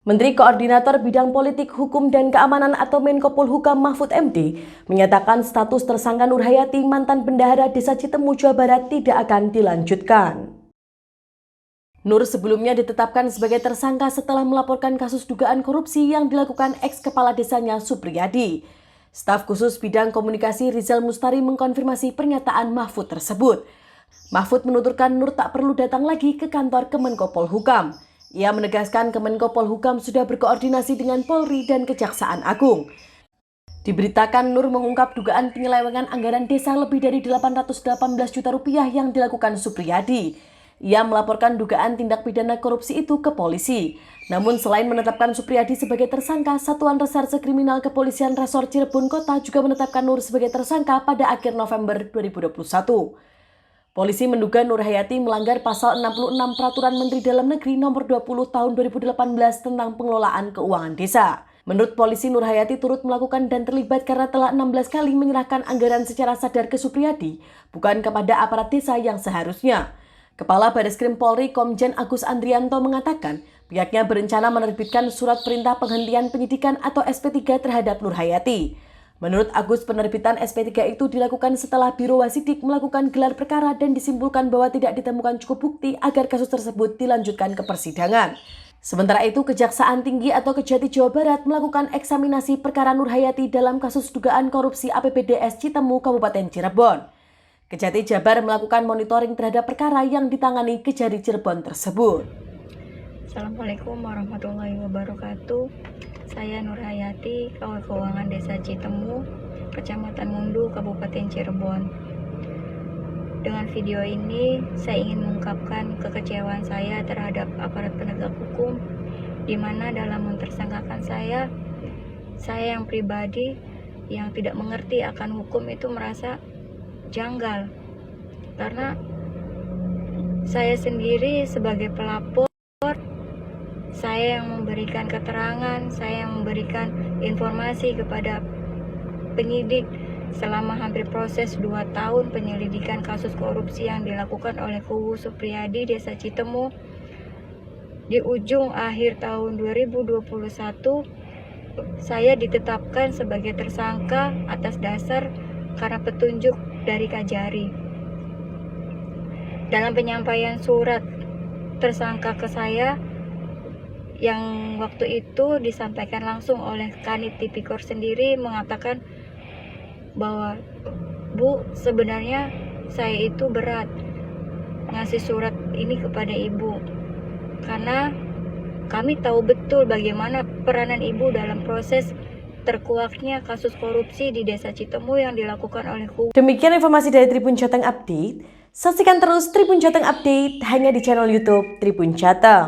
Menteri Koordinator Bidang Politik, Hukum, dan Keamanan atau Menko Polhukam Mahfud MD menyatakan status tersangka Nur Hayati, mantan bendahara Desa Citemu, Jawa Barat, tidak akan dilanjutkan. Nur sebelumnya ditetapkan sebagai tersangka setelah melaporkan kasus dugaan korupsi yang dilakukan ex-kepala desanya Supriyadi. Staf khusus bidang komunikasi Rizal Mustari mengkonfirmasi pernyataan Mahfud tersebut. Mahfud menuturkan Nur tak perlu datang lagi ke kantor Kemenko Polhukam. Ia menegaskan Kemenko Polhukam sudah berkoordinasi dengan Polri dan Kejaksaan Agung. Diberitakan Nur mengungkap dugaan penyelewengan anggaran desa lebih dari 818 juta rupiah yang dilakukan Supriyadi. Ia melaporkan dugaan tindak pidana korupsi itu ke polisi. Namun selain menetapkan Supriyadi sebagai tersangka, Satuan Reserse Kriminal Kepolisian Resor Cirebon Kota juga menetapkan Nur sebagai tersangka pada akhir November 2021. Polisi menduga Nur Hayati melanggar pasal 66 Peraturan Menteri Dalam Negeri nomor 20 tahun 2018 tentang pengelolaan keuangan desa. Menurut polisi, Nur Hayati turut melakukan dan terlibat karena telah 16 kali menyerahkan anggaran secara sadar ke Supriyadi, bukan kepada aparat desa yang seharusnya. Kepala Bareskrim Polri Komjen Agus Andrianto mengatakan pihaknya berencana menerbitkan surat perintah penghentian penyidikan atau SP3 terhadap Nur Hayati. Menurut Agus, penerbitan SP3 itu dilakukan setelah Biro Wasidik melakukan gelar perkara dan disimpulkan bahwa tidak ditemukan cukup bukti agar kasus tersebut dilanjutkan ke persidangan. Sementara itu, Kejaksaan Tinggi atau Kejati Jawa Barat melakukan eksaminasi perkara Nur Hayati dalam kasus dugaan korupsi APBDes Citemu, Kabupaten Cirebon. Kejati Jabar melakukan monitoring terhadap perkara yang ditangani Kejati Cirebon tersebut. Assalamualaikum warahmatullahi wabarakatuh. Saya Nur Hayati, Kawal Keuangan Desa Citemu, Kecamatan Mundu, Kabupaten Cirebon. Dengan video ini, saya ingin mengungkapkan kekecewaan saya terhadap aparat penegak hukum, di mana dalam mentersangkakan saya yang pribadi yang tidak mengerti akan hukum itu merasa janggal. Karena saya sendiri sebagai pelapor, saya yang memberikan keterangan, saya yang memberikan informasi kepada penyidik selama hampir proses 2 tahun penyelidikan kasus korupsi yang dilakukan oleh kubu Supriyadi Desa Citemu. Di ujung akhir tahun 2021, saya ditetapkan sebagai tersangka atas dasar karena petunjuk dari Kajari. Dalam penyampaian surat tersangka ke saya, yang waktu itu disampaikan langsung oleh Kanit Tipikor sendiri mengatakan bahwa Bu, sebenarnya saya itu berat ngasih surat ini kepada Ibu karena kami tahu betul bagaimana peranan Ibu dalam proses terkuaknya kasus korupsi di Desa Citemu yang dilakukan oleh kubu. Demikian informasi dari Tribun Jateng Update. Saksikan terus Tribun Jateng Update hanya di channel YouTube Tribun Jateng.